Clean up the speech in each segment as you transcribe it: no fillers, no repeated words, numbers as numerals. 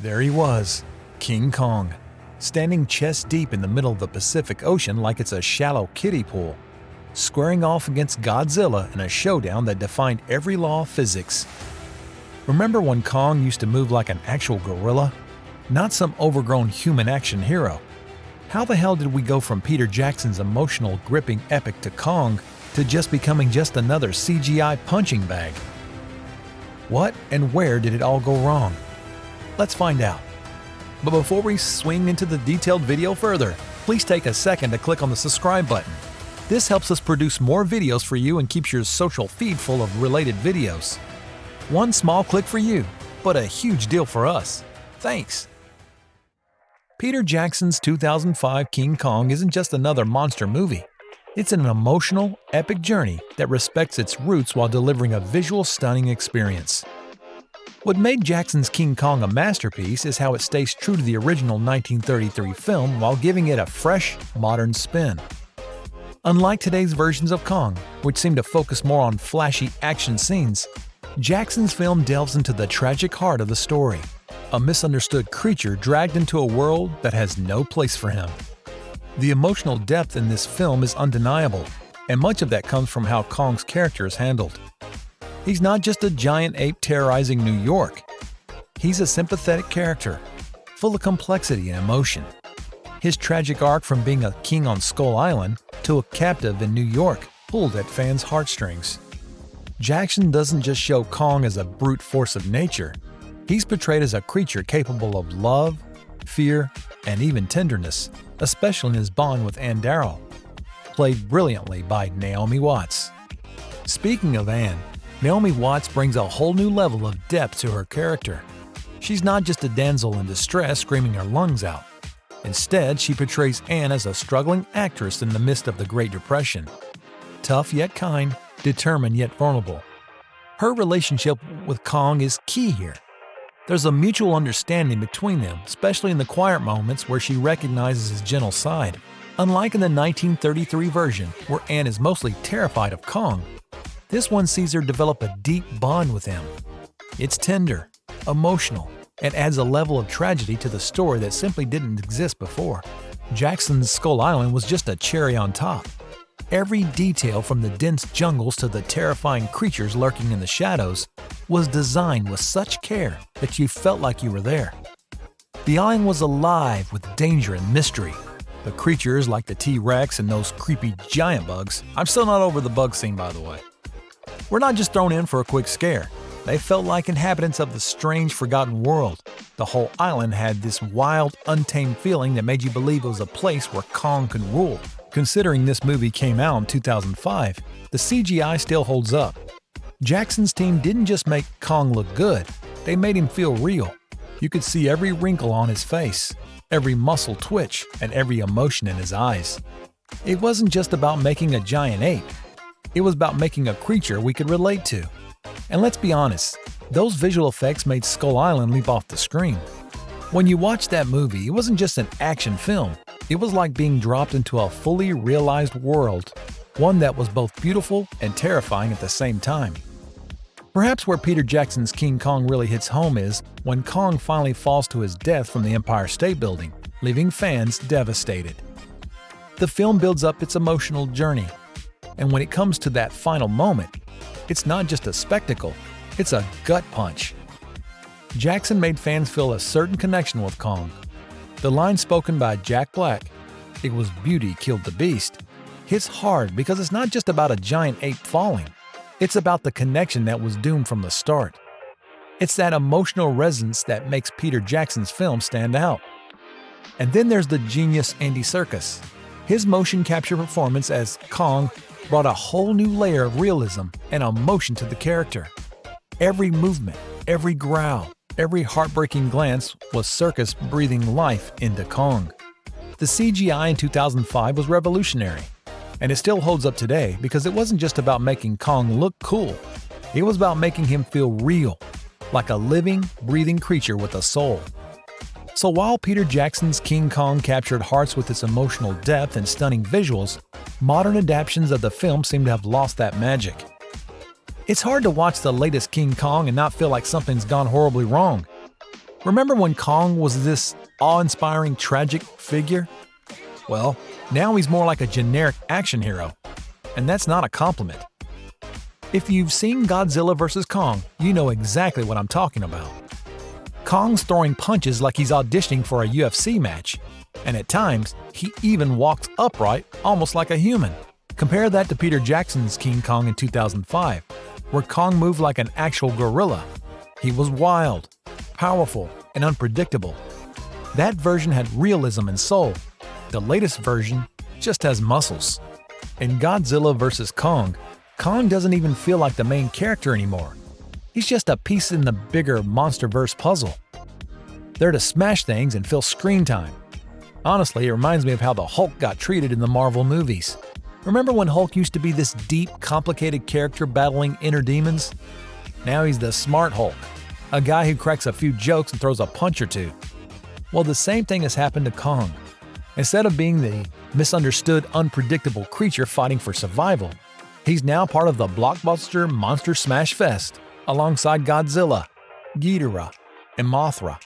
There he was, King Kong, standing chest deep in the middle of the Pacific Ocean like it's a shallow kiddie pool, squaring off against Godzilla in a showdown that defied every law of physics. Remember when Kong used to move like an actual gorilla? Not some overgrown human action hero. How the hell did we go from Peter Jackson's emotional, gripping epic to Kong to just becoming just another CGI punching bag? What and where did it all go wrong? Let's find out. But before we swing into the detailed video further, please take a second to click on the subscribe button. This helps us produce more videos for you and keeps your social feed full of related videos. One small click for you, but a huge deal for us. Thanks! Peter Jackson's 2005 King Kong isn't just another monster movie. It's an emotional, epic journey that respects its roots while delivering a visual stunning experience. What made Jackson's King Kong a masterpiece is how it stays true to the original 1933 film while giving it a fresh, modern spin. Unlike today's versions of Kong, which seem to focus more on flashy action scenes, Jackson's film delves into the tragic heart of the story, a misunderstood creature dragged into a world that has no place for him. The emotional depth in this film is undeniable, and much of that comes from how Kong's character is handled. He's not just a giant ape terrorizing New York. He's a sympathetic character, full of complexity and emotion. His tragic arc from being a king on Skull Island to a captive in New York pulled at fans' heartstrings. Jackson doesn't just show Kong as a brute force of nature. He's portrayed as a creature capable of love, fear, and even tenderness, especially in his bond with Ann Darrow, played brilliantly by Naomi Watts. Speaking of Ann, Naomi Watts brings a whole new level of depth to her character. She's not just a damsel in distress screaming her lungs out. Instead, she portrays Ann as a struggling actress in the midst of the Great Depression. Tough yet kind, determined yet vulnerable. Her relationship with Kong is key here. There's a mutual understanding between them, especially in the quiet moments where she recognizes his gentle side. Unlike in the 1933 version, where Ann is mostly terrified of Kong, this one sees her develop a deep bond with him. It's tender, emotional, and adds a level of tragedy to the story that simply didn't exist before. Jackson's Skull Island was just a cherry on top. Every detail from the dense jungles to the terrifying creatures lurking in the shadows was designed with such care that you felt like you were there. The island was alive with danger and mystery. The creatures like the T-Rex and those creepy giant bugs, I'm still not over the bug scene by the way, were not just thrown in for a quick scare. They felt like inhabitants of the strange, forgotten world. The whole island had this wild, untamed feeling that made you believe it was a place where Kong could rule. Considering this movie came out in 2005, the CGI still holds up. Jackson's team didn't just make Kong look good, they made him feel real. You could see every wrinkle on his face, every muscle twitch, and every emotion in his eyes. It wasn't just about making a giant ape. It was about making a creature we could relate to. And let's be honest, those visual effects made Skull Island leap off the screen. When you watched that movie, it wasn't just an action film. It was like being dropped into a fully realized world, one that was both beautiful and terrifying at the same time. Perhaps where Peter Jackson's King Kong really hits home is when Kong finally falls to his death from the Empire State Building, leaving fans devastated. The film builds up its emotional journey, and when it comes to that final moment, it's not just a spectacle, it's a gut punch. Jackson made fans feel a certain connection with Kong. The line spoken by Jack Black, "It was beauty killed the beast," hits hard because it's not just about a giant ape falling. It's about the connection that was doomed from the start. It's that emotional resonance that makes Peter Jackson's film stand out. And then there's the genius Andy Serkis. His motion capture performance as Kong brought a whole new layer of realism and emotion to the character. Every movement, every growl, every heartbreaking glance was Serkis breathing life into Kong. The CGI in 2005 was revolutionary, and it still holds up today because it wasn't just about making Kong look cool. It was about making him feel real, like a living, breathing creature with a soul. So while Peter Jackson's King Kong captured hearts with its emotional depth and stunning visuals, modern adaptations of the film seem to have lost that magic. It's hard to watch the latest King Kong and not feel like something's gone horribly wrong. Remember when Kong was this awe-inspiring tragic figure? Well, now he's more like a generic action hero, and that's not a compliment. If you've seen Godzilla vs. Kong, you know exactly what I'm talking about. Kong's throwing punches like he's auditioning for a UFC match, and at times, he even walks upright almost like a human. Compare that to Peter Jackson's King Kong in 2005, where Kong moved like an actual gorilla. He was wild, powerful, and unpredictable. That version had realism and soul. The latest version just has muscles. In Godzilla vs. Kong, Kong doesn't even feel like the main character anymore. He's just a piece in the bigger MonsterVerse puzzle. They're to smash things and fill screen time. Honestly, it reminds me of how the Hulk got treated in the Marvel movies. Remember when Hulk used to be this deep, complicated character battling inner demons? Now he's the smart Hulk, a guy who cracks a few jokes and throws a punch or two. Well, the same thing has happened to Kong. Instead of being the misunderstood, unpredictable creature fighting for survival, he's now part of the blockbuster Monster Smash Fest, alongside Godzilla, Ghidorah, and Mothra.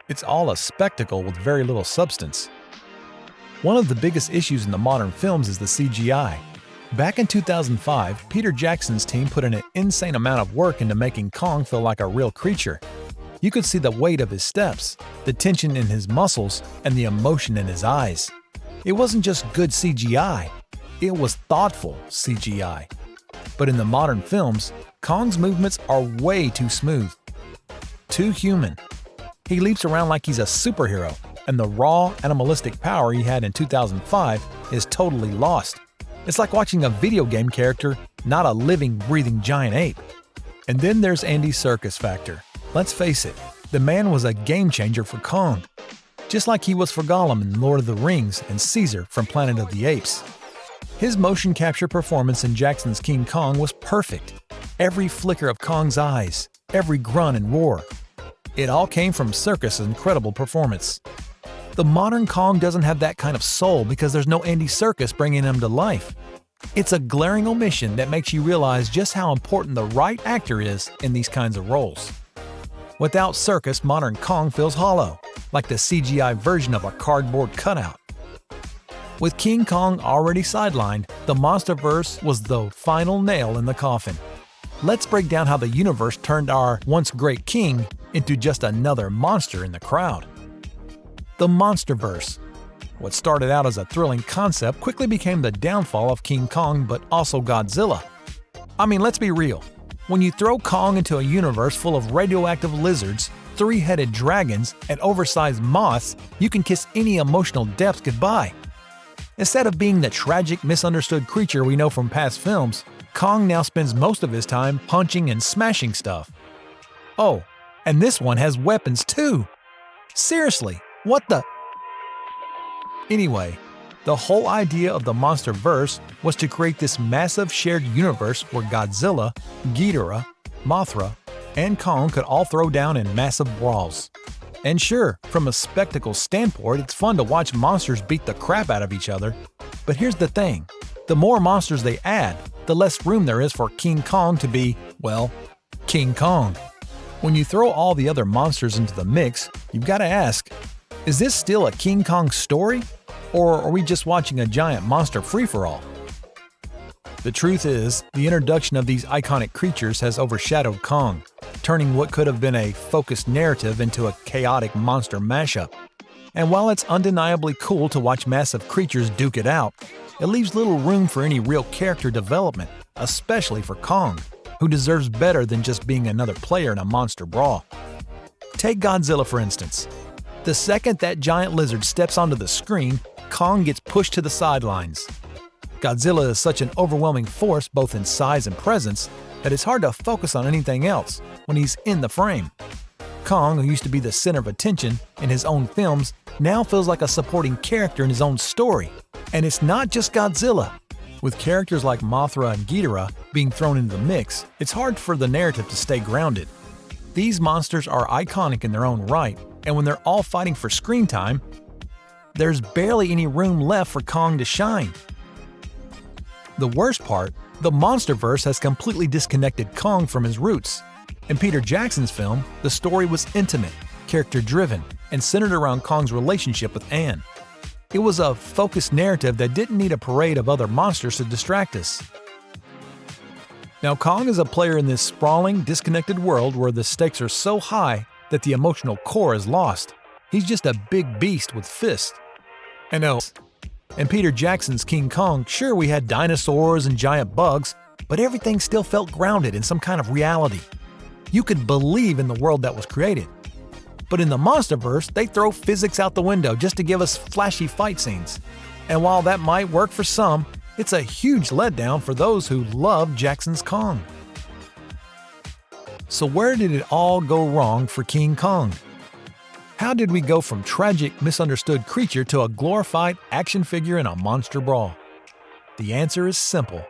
It's all a spectacle with very little substance. One of the biggest issues in the modern films is the CGI. Back in 2005, Peter Jackson's team put in an insane amount of work into making Kong feel like a real creature. You could see the weight of his steps, the tension in his muscles, and the emotion in his eyes. It wasn't just good CGI, it was thoughtful CGI. But in the modern films, Kong's movements are way too smooth, too human. He leaps around like he's a superhero, and the raw, animalistic power he had in 2005 is totally lost. It's like watching a video game character, not a living, breathing giant ape. And then there's Andy Serkis factor. Let's face it, the man was a game changer for Kong, just like he was for Gollum in Lord of the Rings and Caesar from Planet of the Apes. His motion capture performance in Jackson's King Kong was perfect. Every flicker of Kong's eyes, every grunt and roar. It all came from Serkis' incredible performance. The modern Kong doesn't have that kind of soul because there's no Andy Serkis bringing him to life. It's a glaring omission that makes you realize just how important the right actor is in these kinds of roles. Without Serkis, modern Kong feels hollow, like the CGI version of a cardboard cutout. With King Kong already sidelined, the MonsterVerse was the final nail in the coffin. Let's break down how the universe turned our once great king into just another monster in the crowd. The MonsterVerse. What started out as a thrilling concept quickly became the downfall of King Kong, but also Godzilla. I mean, let's be real. When you throw Kong into a universe full of radioactive lizards, three-headed dragons, and oversized moths, you can kiss any emotional depth goodbye. Instead of being the tragic, misunderstood creature we know from past films, Kong now spends most of his time punching and smashing stuff. Oh, and this one has weapons too! Seriously, what the… Anyway, the whole idea of the MonsterVerse was to create this massive shared universe where Godzilla, Ghidorah, Mothra, and Kong could all throw down in massive brawls. And sure, from a spectacle standpoint, it's fun to watch monsters beat the crap out of each other. But here's the thing, the more monsters they add, the less room there is for King Kong to be, well, King Kong. When you throw all the other monsters into the mix, you've got to ask, is this still a King Kong story? Or are we just watching a giant monster free-for-all? The truth is, the introduction of these iconic creatures has overshadowed Kong, turning what could have been a focused narrative into a chaotic monster mashup. And while it's undeniably cool to watch massive creatures duke it out, it leaves little room for any real character development, especially for Kong, who deserves better than just being another player in a monster brawl. Take Godzilla for instance. The second that giant lizard steps onto the screen, Kong gets pushed to the sidelines. Godzilla is such an overwhelming force both in size and presence that it's hard to focus on anything else when he's in the frame. Kong, who used to be the center of attention in his own films, now feels like a supporting character in his own story. And it's not just Godzilla. With characters like Mothra and Ghidorah being thrown into the mix, it's hard for the narrative to stay grounded. These monsters are iconic in their own right, and when they're all fighting for screen time, there's barely any room left for Kong to shine. The worst part, the MonsterVerse has completely disconnected Kong from his roots. In Peter Jackson's film, the story was intimate, character-driven and centered around Kong's relationship with Anne. It was a focused narrative that didn't need a parade of other monsters to distract us. Now, Kong is a player in this sprawling, disconnected world where the stakes are so high that the emotional core is lost. He's just a big beast with fists. And in Peter Jackson's King Kong, sure, we had dinosaurs and giant bugs, but everything still felt grounded in some kind of reality. You could believe in the world that was created. But in the MonsterVerse, they throw physics out the window just to give us flashy fight scenes. And while that might work for some, it's a huge letdown for those who love Jackson's Kong. So where did it all go wrong for King Kong? How did we go from tragic, misunderstood creature to a glorified action figure in a monster brawl? The answer is simple.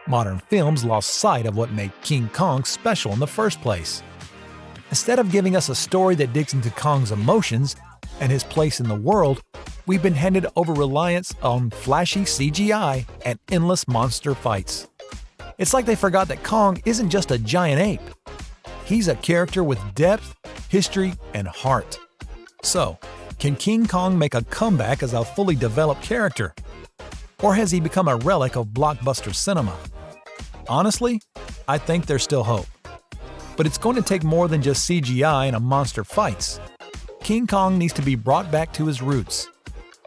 Modern films lost sight of what made King Kong special in the first place. Instead of giving us a story that digs into Kong's emotions and his place in the world, we've been handed over reliance on flashy CGI and endless monster fights. It's like they forgot that Kong isn't just a giant ape. He's a character with depth, history, and heart. So, can King Kong make a comeback as a fully developed character? Or has he become a relic of blockbuster cinema? Honestly, I think there's still hope. But it's going to take more than just CGI and a monster fights. King Kong needs to be brought back to his roots.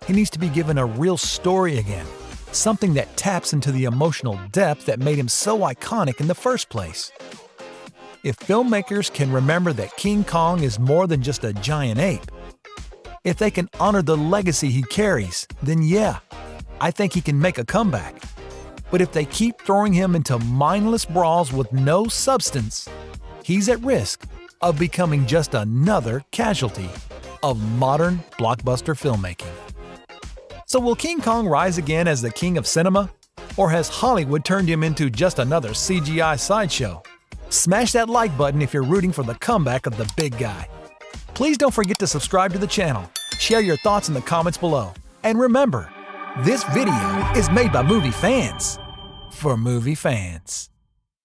He needs to be given a real story again, something that taps into the emotional depth that made him so iconic in the first place. If filmmakers can remember that King Kong is more than just a giant ape, if they can honor the legacy he carries, then yeah, I think he can make a comeback. But if they keep throwing him into mindless brawls with no substance, he's at risk of becoming just another casualty of modern blockbuster filmmaking. So will King Kong rise again as the king of cinema? Or has Hollywood turned him into just another CGI sideshow? Smash that like button if you're rooting for the comeback of the big guy. Please don't forget to subscribe to the channel, share your thoughts in the comments below, and remember, this video is made by movie fans for movie fans.